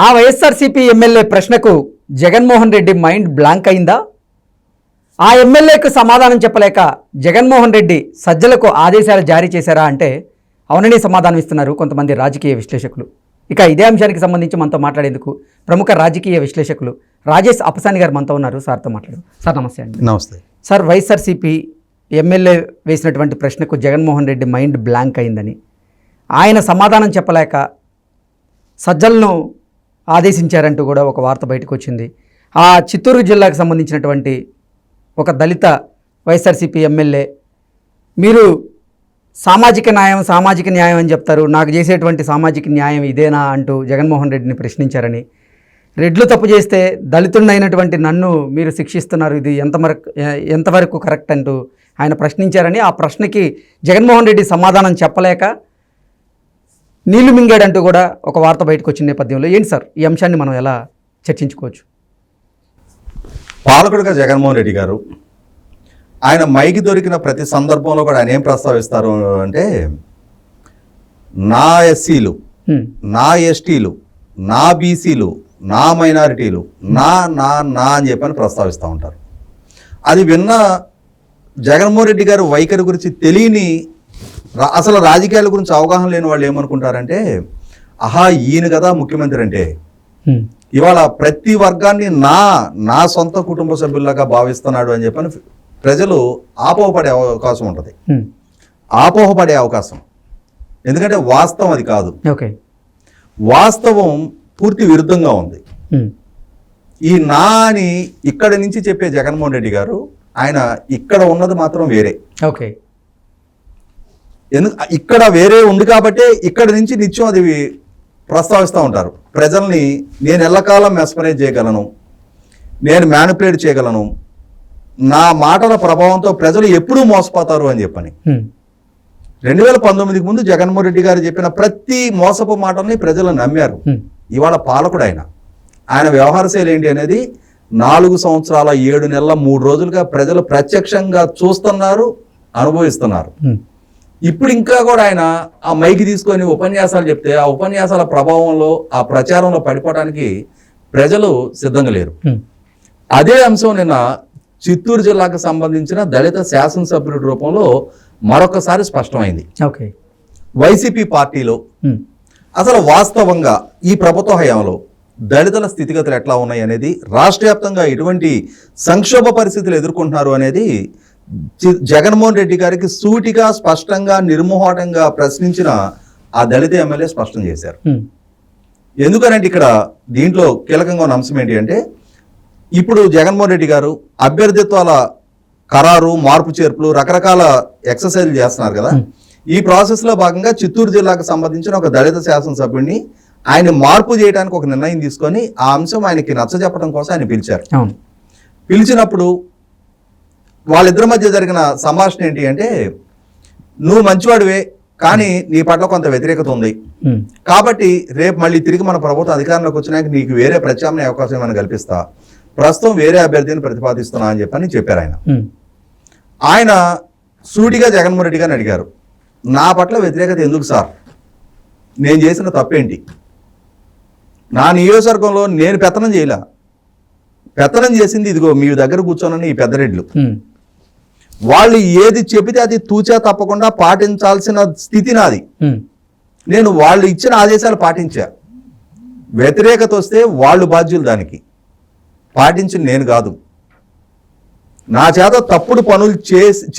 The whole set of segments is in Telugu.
ఆ వైఎస్ఆర్సీపీ ఎమ్మెల్యే ప్రశ్నకు జగన్మోహన్ రెడ్డి మైండ్ బ్లాంక్ అయిందా? ఆ ఎమ్మెల్యేకు సమాధానం చెప్పలేక జగన్మోహన్ రెడ్డి సజ్జలకు ఆదేశాలు జారీ చేశారా అంటే అవునని సమాధానం ఇస్తున్నారు కొంతమంది రాజకీయ విశ్లేషకులు. ఇక ఇదే అంశానికి సంబంధించి మనతో మాట్లాడేందుకు ప్రముఖ రాజకీయ విశ్లేషకులు రాజేష్ అప్పసాని గారు మనతో ఉన్నారు. సార్తో మాట్లాడు. సార్ నమస్తే అండి. నమస్తే సార్, వైఎస్ఆర్సీపీ ఎమ్మెల్యే వేసినటువంటి ప్రశ్నకు జగన్మోహన్ రెడ్డి మైండ్ బ్లాంక్ అయిందని, ఆయన సమాధానం చెప్పలేక సజ్జలను ఆదేశించారంటూ కూడా ఒక వార్త బయటకు వచ్చింది. ఆ చిత్తూరు జిల్లాకు సంబంధించినటువంటి ఒక దళిత వైఎస్ఆర్సీపీ ఎమ్మెల్యే, మీరు సామాజిక న్యాయం అని చెప్తారు, నాకు చేసేటువంటి సామాజిక న్యాయం ఇదేనా అంటూ జగన్మోహన్ రెడ్డిని ప్రశ్నించారని, రెడ్లు తప్పు చేస్తే దళితుడినైనటువంటి నన్ను మీరు శిక్షిస్తున్నారు, ఇది ఎంతవరకు కరెక్ట్ అంటూ ఆయన ప్రశ్నించారని, ఆ ప్రశ్నకి జగన్మోహన్ రెడ్డి సమాధానం చెప్పలేక నీళ్లు మింగాడంటూ కూడా ఒక వార్త బయటకు వచ్చిన నేపథ్యంలో ఏంటి సార్ ఈ అంశాన్ని మనం ఎలా చర్చించుకోవచ్చు? పాలకుడుగా జగన్మోహన్ రెడ్డి గారు ఆయన మైకి దొరికిన ప్రతి సందర్భంలో కూడా ఆయన ఏం ప్రస్తావిస్తారు అంటే, నా ఎస్సీలు, నా ఎస్టీలు, నా బీసీలు, నా మైనారిటీలు, నా నా నా అని చెప్పని ప్రస్తావిస్తూ ఉంటారు. అది విన్న జగన్మోహన్ రెడ్డి గారు వైఖరి గురించి తెలియని, అసలు రాజకీయాల గురించి అవగాహన లేని వాళ్ళు ఏమనుకుంటారంటే, ఆహా ఈయన కదా ముఖ్యమంత్రి అంటే, ఇవాళ ప్రతి వర్గాన్ని నా సొంత కుటుంబ సభ్యుల్లాగా భావిస్తున్నాడు అని చెప్పని ప్రజలు ఆపోహపడే అవకాశం ఉంటుంది. ఆపోహపడే అవకాశం, ఎందుకంటే వాస్తవం అది కాదు. వాస్తవం పూర్తి విరుద్ధంగా ఉంది. ఈ నా అని ఇక్కడి నుంచి చెప్పే జగన్మోహన్ రెడ్డి గారు, ఆయన ఇక్కడ ఉన్నది మాత్రం వేరే. ఇక్కడ వేరే ఉంది కాబట్టే ఇక్కడ నుంచి నిత్యం అది ప్రస్తావిస్తూ ఉంటారు. ప్రజల్ని నేను ఎల్లకాలం మెస్మరైజ్ చేయగలను, నేను మ్యానిపులేట్ చేయగలను, నా మాటల ప్రభావంతో ప్రజలు ఎప్పుడూ మోసపోతారు అని చెప్పని 2019కి ముందు జగన్మోహన్ రెడ్డి గారు చెప్పిన ప్రతి మోసపు మాటల్ని ప్రజలు నమ్మారు. ఇవాళ పాలకుడు ఆయన వ్యవహార శైలి ఏంటి అనేది 4 సంవత్సరాల 7 నెలల 3 రోజులుగా ప్రజలు ప్రత్యక్షంగా చూస్తున్నారు, అనుభవిస్తున్నారు. ఇప్పుడు ఇంకా కూడా ఆయన ఆ మైకి తీసుకొని ఉపన్యాసాలు చెప్తే ఆ ఉపన్యాసాల ప్రభావంలో, ఆ ప్రచారంలో పడిపోవడానికి ప్రజలు సిద్ధంగా లేరు. అదే అంశం నిన్న చిత్తూరు జిల్లాకు సంబంధించిన దళిత శాసనసభ్యుడి రూపంలో మరొకసారి స్పష్టమైంది. వైసీపీ పార్టీలో అసలు వాస్తవంగా ఈ ప్రభుత్వ హయాంలో దళితుల స్థితిగతులు ఎట్లా ఉన్నాయి అనేది, రాష్ట్ర వ్యాప్తంగా ఎటువంటి సంక్షోభ పరిస్థితులు ఎదుర్కొంటున్నారు అనేది జగన్మోహన్ రెడ్డి గారికి సూటిగా, స్పష్టంగా, నిర్మోహటంగా ప్రశ్నించిన ఆ దళిత ఎమ్మెల్యే స్పష్టం చేశారు. ఎందుకనంటే ఇక్కడ దీంట్లో కీలకంగా ఉన్న అంశం ఏంటి అంటే, ఇప్పుడు జగన్మోహన్ రెడ్డి గారు అభ్యర్థిత్వాల ఖరారు, మార్పు చేర్పులు, రకరకాల ఎక్సర్సైజ్లు చేస్తున్నారు కదా. ఈ ప్రాసెస్లో భాగంగా చిత్తూరు జిల్లాకు సంబంధించిన ఒక దళిత శాసనసభ్యుడిని ఆయన మార్పు చేయడానికి ఒక నిర్ణయం తీసుకొని ఆ అంశం ఆయనకి నచ్చజెప్పడం కోసం ఆయన పిలిచారు. పిలిచినప్పుడు వాళ్ళిద్దరి మధ్య జరిగిన సంభాషణ ఏంటి అంటే, నువ్వు మంచివాడివే కానీ నీ పట్ల కొంత వ్యతిరేకత ఉంది కాబట్టి రేపు మళ్ళీ తిరిగి మన ప్రభుత్వం అధికారంలోకి వచ్చినాక నీకు వేరే ప్రత్యామ్నాయ అవకాశం ఏమైనా కల్పిస్తా, ప్రస్తుతం వేరే అభ్యర్థిని ప్రతిపాదిస్తున్నా అని చెప్పారు. ఆయన సూటిగా జగన్మోహన్ రెడ్డి గారిని అడిగారు, నా పట్ల వ్యతిరేకత ఎందుకు సార్, నేను చేసిన తప్పేంటి, నా నియోజకవర్గంలో నేను పెత్తనం చేయలే, పెత్తనం చేసింది ఇదిగో మీ దగ్గర కూర్చోనని ఈ పెద్దరెడ్లు, వాళ్ళు ఏది చెబితే అది తూచా తప్పకుండా పాటించాల్సిన స్థితి నాది. నేను వాళ్ళు ఇచ్చిన ఆదేశాలు పాటించా, వ్యతిరేకత వస్తే వాళ్ళు బాధ్యులు, దానికి పాటించింది నేను కాదు. నా చేత తప్పుడు పనులు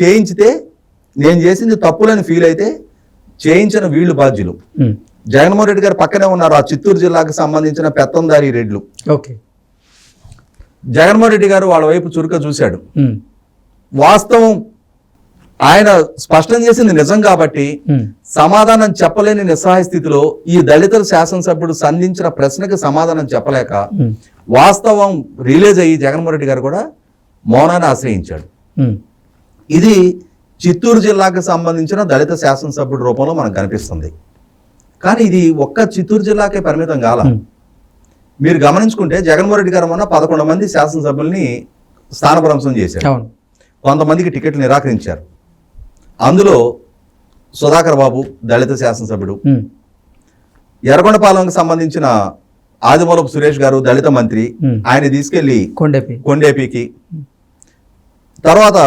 చేయించితే, నేను చేసింది తప్పులని ఫీల్ అయితే చేయించిన వీళ్ళు బాధ్యులు. జగన్మోహన్ రెడ్డి గారు పక్కనే ఉన్నారు ఆ చిత్తూరు జిల్లాకు సంబంధించిన పెత్తందారి రెడ్లు. జగన్మోహన్ రెడ్డి గారు వాళ్ళ వైపు చురుక చూశాడు. వాస్తవం ఆయన స్పష్టం చేసింది నిజం కాబట్టి సమాధానం చెప్పలేని నిస్సహాయ స్థితిలో ఈ దళితుల శాసనసభ్యుడు సంధించిన ప్రశ్నకి సమాధానం చెప్పలేక వాస్తవం రిలీజ్ అయ్యి జగన్మోహన్ రెడ్డి గారు కూడా మౌనాన్ని ఆశ్రయించాడు. ఇది చిత్తూరు జిల్లాకు సంబంధించిన దళిత శాసనసభ్యుడి రూపంలో మనకు కనిపిస్తుంది. కానీ ఇది ఒక్క చిత్తూరు జిల్లాకే పరిమితం కాల. మీరు గమనించుకుంటే జగన్మోహన్ రెడ్డి గారు మొన్న 11 మంది శాసనసభ్యుల్ని స్థానభ్రంశం చేశారు, కొంతమందికి టికెట్లు నిరాకరించారు. అందులో సుధాకర్ బాబు దళిత శాసనసభ్యుడు, ఎర్రగొండపాలెంకి సంబంధించిన ఆదిమూలపు సురేష్ గారు దళిత మంత్రి, ఆయన తీసుకెళ్లి కొండేపికి. తర్వాత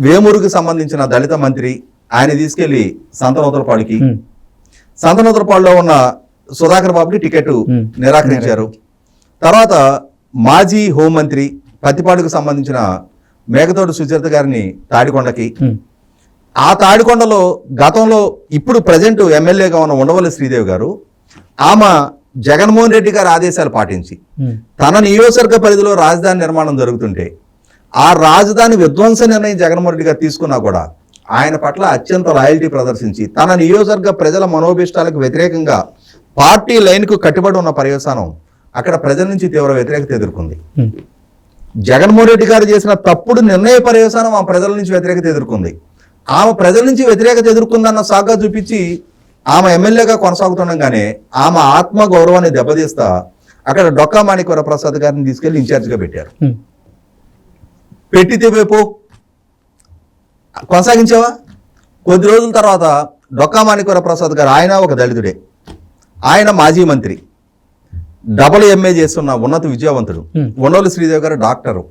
వేమూరుకి సంబంధించిన దళిత మంత్రి, ఆయన తీసుకెళ్లి సంతనూతలపాడుకి. సంతనూతలపాడులో ఉన్న సుధాకర్ బాబుకి టికెట్ నిరాకరించారు. తర్వాత మాజీ హోంమంత్రి పత్తిపాడుకు సంబంధించిన మేకతోటి సుచరిత గారిని తాడికొండకి. ఆ తాడికొండలో గతంలో ఇప్పుడు ప్రజెంట్ ఎమ్మెల్యేగా ఉన్న ఉండవల్లి శ్రీదేవి గారు, ఆమె జగన్మోహన్ రెడ్డి గారి ఆదేశాలు పాటించి తన నియోజకవర్గ పరిధిలో రాజధాని నిర్మాణం జరుగుతుంటే ఆ రాజధాని విధ్వంస నిర్ణయం జగన్మోహన్ రెడ్డి గారు తీసుకున్నా కూడా ఆయన పట్ల అత్యంత లాయల్టీ ప్రదర్శించి తన నియోజకవర్గ ప్రజల మనోభిష్టాలకు వ్యతిరేకంగా పార్టీ లైన్కు కట్టుబడి ఉన్న పర్యవసానం అక్కడ ప్రజల నుంచి తీవ్ర వ్యతిరేకత ఎదుర్కొంది. జగన్మోహన్ రెడ్డి గారు చేసిన తప్పుడు నిర్ణయ పర్యవసానం ఆ ప్రజల నుంచి వ్యతిరేకత ఎదుర్కొంది. ఆమె ప్రజల నుంచి వ్యతిరేకత ఎదుర్కొందన్న సాగా చూపించి ఆమె ఎమ్మెల్యేగా కొనసాగుతుండగానే ఆమె ఆత్మ గౌరవాన్ని దెబ్బతీస్తా అక్కడ డొక్కా మాణిక్య ప్రసాద్ గారిని తీసుకెళ్లి ఇన్ఛార్జిగా పెట్టారు. పెట్టితే వైపు కొనసాగించావా? కొద్ది రోజుల తర్వాత డొక్కా మాణిక్య ప్రసాద్ గారు, ఆయన ఒక దళితుడే, ఆయన మాజీ మంత్రి, డబుల్ ఎంఏ చేస్తున్న ఉన్నత విద్యావంతుడు, ఉండవల్లి శ్రీదేవి గారు డాక్టరు.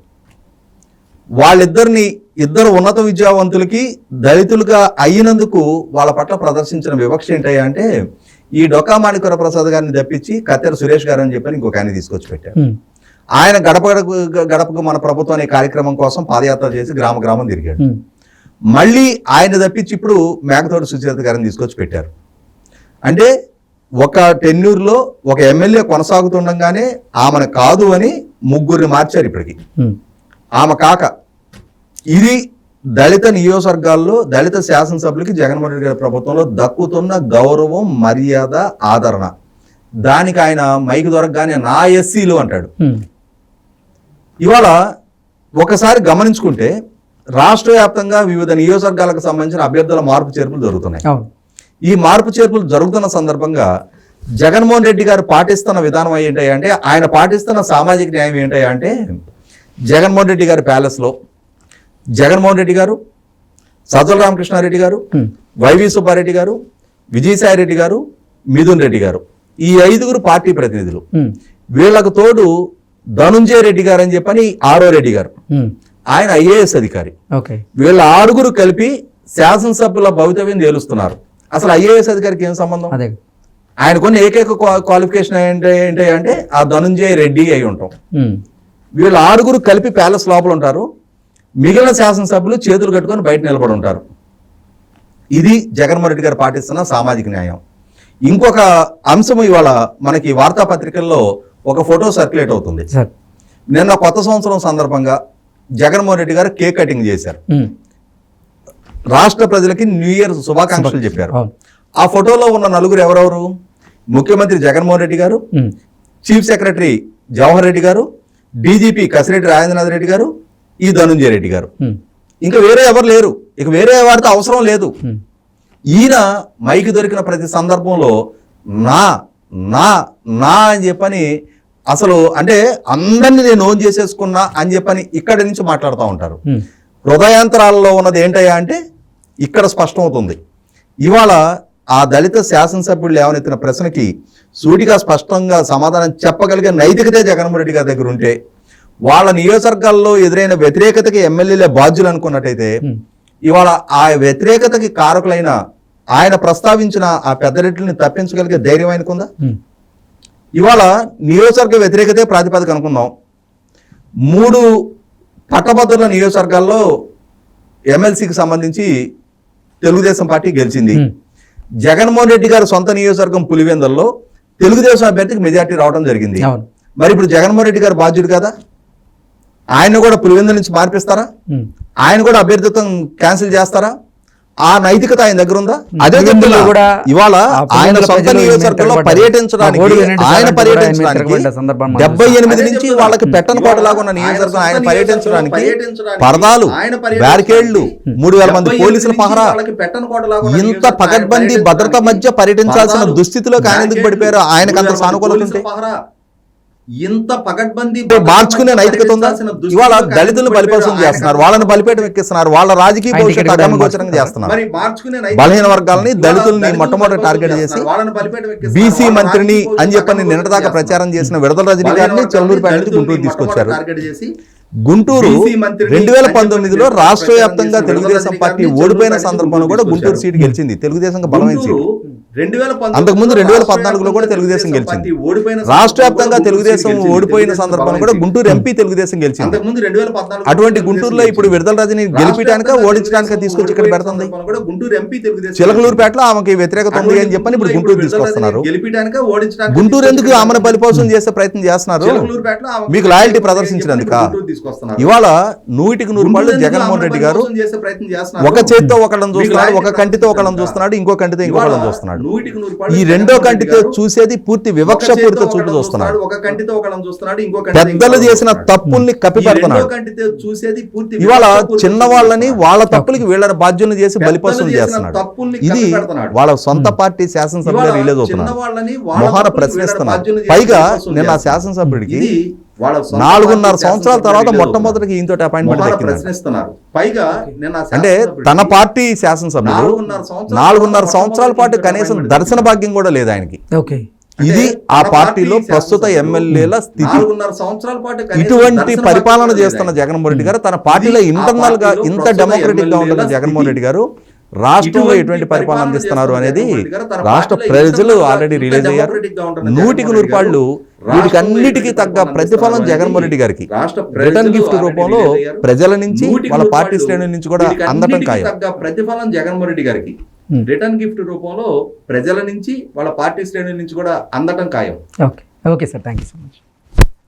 వాళ్ళిద్దరిని, ఇద్దరు ఉన్నత విద్యావంతులకి దళితులుగా అయినందుకు వాళ్ళ పట్ల ప్రదర్శించిన వివక్ష ఏంటయ్యా అంటే ఈ డొక్కా మాణిక్య ప్రసాద్ గారిని తప్పించి కత్తెర సురేష్ గారు అని చెప్పని ఇంకొక ఆయన తీసుకొచ్చి పెట్టారు. ఆయన గడప గడపకు మన ప్రభుత్వం అనే కార్యక్రమం కోసం పాదయాత్ర చేసి గ్రామ గ్రామం తిరిగాడు. మళ్ళీ ఆయన తప్పించి ఇప్పుడు మేకతోటి సుచరిత గారిని తీసుకొచ్చి పెట్టారు. అంటే ఒక టెన్యూర్లో ఒక ఎమ్మెల్యే కొనసాగుతుండగానే ఆమెను కాదు అని ముగ్గురిని మార్చారు ఇప్పటికి. ఆమె కాక ఇది దళిత నియోజకవర్గాల్లో దళిత శాసనసభ్యులకి జగన్మోహన్ రెడ్డి గారి ప్రభుత్వంలో దక్కుతున్న గౌరవం, మర్యాద, ఆదరణ. దానికి ఆయన మైకు దొరకగానే నా ఎస్సీలు అంటాడు. ఇవాళ ఒకసారి గమనించుకుంటే రాష్ట్ర వ్యాప్తంగా వివిధ నియోజకవర్గాలకు సంబంధించిన అభ్యర్థుల మార్పు చేర్పులు జరుగుతున్నాయి. ఈ మార్పు చేర్పులు జరుగుతున్న సందర్భంగా జగన్మోహన్ రెడ్డి గారు పాటిస్తున్న విధానం ఏంటంటే, అంటే ఆయన పాటిస్తున్న సామాజిక న్యాయం ఏంటంటే అంటే జగన్మోహన్ రెడ్డి గారి ప్యాలెస్లో జగన్మోహన్ రెడ్డి గారు, సజ్జల రామకృష్ణారెడ్డి గారు, వైవి సుబ్బారెడ్డి గారు, విజయసాయి రెడ్డి గారు, మిథున్ రెడ్డి గారు, ఈ 5గురు పార్టీ ప్రతినిధులు. వీళ్లకు తోడు ధనుంజయ రెడ్డి గారు అని చెప్పని ఆరో రెడ్డి గారు, ఆయన ఐఏఎస్ అధికారి. వీళ్ళ 6గురు కలిపి శాసనసభ్యుల భవితవ్యం తేలుస్తున్నారు. అసలు ఐఏఎస్ అధికారికి ఏం సంబంధం? ఆయన కొన్ని ఏకైక క్వాలిఫికేషన్ ఏంటి అంటే ఆ ధనుంజయ రెడ్డి అయి ఉంటాం. వీళ్ళ 6గురు కలిపి ప్యాలెస్ లోపల ఉంటారు. మిగిలిన శాసనసభ్యులు చేతులు కట్టుకొని బయట నిలబడి ఉంటారు. ఇది జగన్మోహన్ రెడ్డి గారు పాటిస్తున్న సామాజిక న్యాయం. ఇంకొక అంశం ఇవాళ మనకి వార్తాపత్రికల్లో ఒక ఫోటో సర్క్యులేట్ అవుతుంది. నిన్న కొత్త సంవత్సరం సందర్భంగా జగన్మోహన్ రెడ్డి గారు కేక్ కటింగ్ చేశారు. రాష్ట్ర ప్రజలకి న్యూ ఇయర్ శుభాకాంక్షలు చెప్పారు. ఆ ఫోటోలో ఉన్న నలుగురు ఎవరెవరు? ముఖ్యమంత్రి జగన్మోహన్ రెడ్డి గారు, చీఫ్ సెక్రటరీ జవహర్ రెడ్డి గారు, డీజీపీ కసిరెడ్డి రాజేంద్రనాథ్ రెడ్డి గారు, ఈ ధనుంజయ రెడ్డి గారు. ఇంకా వేరే ఎవరు లేరు. ఇక వేరే వారితో అవసరం లేదు. ఈయన మైకి దొరికిన ప్రతి సందర్భంలో నా నా నా అని చెప్పని అసలు అంటే అందరినీ నేను ఓన్ చేసేసుకున్నా అని చెప్పని ఇక్కడి నుంచి మాట్లాడుతూ ఉంటారు. హృదయాంతరాలలో ఉన్నది ఏంటయ్యా అంటే ఇక్కడ స్పష్టమవుతుంది. ఇవాళ ఆ దళిత శాసనసభ్యులు లేవనెత్తిన ప్రశ్నకి సూటిగా స్పష్టంగా సమాధానం చెప్పగలిగే నైతికతే జగన్మోహన్ రెడ్డి గారి దగ్గర ఉంటే, వాళ్ళ నియోజకవర్గాల్లో ఎదురైన వ్యతిరేకతకి ఎమ్మెల్యేలే బాధ్యులు అనుకున్నట్టయితే ఇవాళ ఆ వ్యతిరేకతకి కారకులైన ఆయన ప్రస్తావించిన ఆ పెద్దరెడ్డిని తప్పించగలిగే ధైర్యం ఆయనకుందా? ఇవాళ నియోజకవర్గ వ్యతిరేకతే ప్రాతిపదిక అనుకుందాం. 3 పట్టభద్రుల నియోజకవర్గాల్లో ఎమ్మెల్సీకి సంబంధించి తెలుగుదేశం పార్టీ గెలిచింది. జగన్మోహన్ రెడ్డి గారి సొంత నియోజకవర్గం పులివెందుల్లో తెలుగుదేశం అభ్యర్థికి మెజార్టీ రావడం జరిగింది. మరి ఇప్పుడు జగన్మోహన్ రెడ్డి గారు బాధ్యుడు కదా? ఆయన కూడా పులివెందుల నుంచి మార్పిస్తారా? ఆయన కూడా అభ్యర్థిత్వం క్యాన్సిల్ చేస్తారా? ఆ నైతికత ఆయన దగ్గర ఉందా? అదే కూడా ఇవాళ ఆయన సొంత నియోజకవర్గంలో పర్యటించడానికి ఆయన పర్యటించడానికి 78 నుంచి వాళ్ళకి పెట్టని కోటలాగా ఉన్న నియోజకవర్గం ఆయన పర్యటించడానికి పరదాలు, బ్యారికేడ్లు, 3000 మంది పోలీసుల పహరా, ఇంత పకడ్బందీ భద్రత మధ్య పర్యటించాల్సిన దుస్థితిలోకి ఆయన ఎందుకు పడిపోయారు? ఆయనకు అంత సానుకూలత ఉంటే ఇంత పగడ్బందీ మార్చుకునే నైతికత ఉందా? ఇవాళ దళితులను బలిపశం చేస్తున్నారు, వాళ్ళని బలిపేటం ఎక్కిస్తున్నారు, వాళ్ళ రాజకీయ భవిష్యత్తు అగమగోచరంగా చేస్తున్నారు. బలహీన వర్గాలని దళితుల్ని మొట్టమొదటి టార్గెట్ చేసి బీసీ మంత్రిని అని చెప్పని నిన్నటిదాకా ప్రచారం చేసిన విడదల రజనీ గారిని చెల్లూరుపేట నుంచి గుంటూరు తీసుకొచ్చారు. గుంటూరు 2019లో రాష్ట్ర వ్యాప్తంగా తెలుగుదేశం పార్టీ ఓడిపోయిన సందర్భంలో కూడా గుంటూరు సీటు గెలిచింది, తెలుగుదేశం బలమైన సీటు. అంతకుముందు 2014లో కూడా తెలుగుదేశం గెలిచింది. రాష్ట్ర వ్యాప్తంగా తెలుగుదేశం ఓడిపోయిన సందర్భంలో కూడా గుంటూరు ఎంపీ తెలుగుదేశం గెలిచింది. అటువంటి గుంటూరులో ఇప్పుడు విడదల రజని గెలిపించడానిక ఓడించడానిక తీసుకొచ్చి ఇక్కడ పెడుతుంది. చిలకలూరుపేటలో ఆమెకి వ్యతిరేకత ఉంది అని చెప్పని ఇప్పుడు గుంటూరు తీసుకొస్తున్నారు. గుంటూరు ఎందుకు ఆమెను బలిపోసం చేసే ప్రయత్నం చేస్తున్నారు? మీకు లాయల్టీ ప్రదర్శించినందుక. ఇవాళ 100కి 100 రూపాయలు జగన్మోహన్ రెడ్డి గారు ఒక చేత్తో ఒకళ్ళని చూస్తున్నాడు, ఒక కంటితో ఒకళ్ళని చూస్తున్నాడు, ఇంకో కంటితో ఇంకొకళ్ళని చూస్తున్నాడు. ఈ రెండో కంటితో చూసేది పూర్తి వివక్షపూరిత చూపు చూస్తున్నాడు. పెద్దలు చేసిన తప్పుల్ని కప్పిపెడుతున్నాడు. ఇవాళ చిన్నవాళ్ళని వాళ్ళ తప్పులకి వీళ్ళని బాధ్యులను చేసి బలిపశువులు చేస్తున్నాడు. ఇది వాళ్ళ సొంత పార్టీ శాసనసభ్యులు రిలీజ్ అవుతున్నారు, మొహాన ప్రశ్నిస్తున్నారు. పైగా నిన్న ఆ శాసనసభ్యుడికి 4.5 సంవత్సరాల తర్వాత మొట్టమొదటికి ఈయనతో అపాయింట్మెంట్ దక్కింది. అంటే తన పార్టీ శాసనసభ్యులు 4.5 సంవత్సరాల పాటు కనీసం దర్శన భాగ్యం కూడా లేదు ఆయనకి. ఇది ఆ పార్టీలో ప్రస్తుత ఎమ్మెల్యేల స్థితి. ఇటువంటి పరిపాలన చేస్తున్న జగన్మోహన్ రెడ్డి గారు తన పార్టీలో ఇంటర్నల్ గా ఇంత డెమోక్రటిక్ గా ఉంటున్న జగన్మోహన్ రెడ్డి గారు రాష్ట్రంలో ఎటువంటి పరిపాలన అందిస్తున్నారు అనేది రాష్ట్ర ప్రజలు ఆల్రెడీ రిలీజ్ అయ్యారు. 100కి 100 రూపాయలు వీటికన్నిటికీ తగ్గ ప్రతిఫలం జగన్మోహన్ రెడ్డి గారికి రిటర్న్ గిఫ్ట్ రూపంలో ప్రజల నుంచి వాళ్ళ పార్టీ శ్రేణుల నుంచి కూడా అందటం ఖాయం. ప్రతిఫలం జగన్మోహన్ రెడ్డి గారికి రిటర్న్ గిఫ్ట్ రూపంలో ప్రజల నుంచి వాళ్ళ పార్టీ శ్రేణుల నుంచి కూడా అందటం ఖాయం. Okay sir, thank you so much.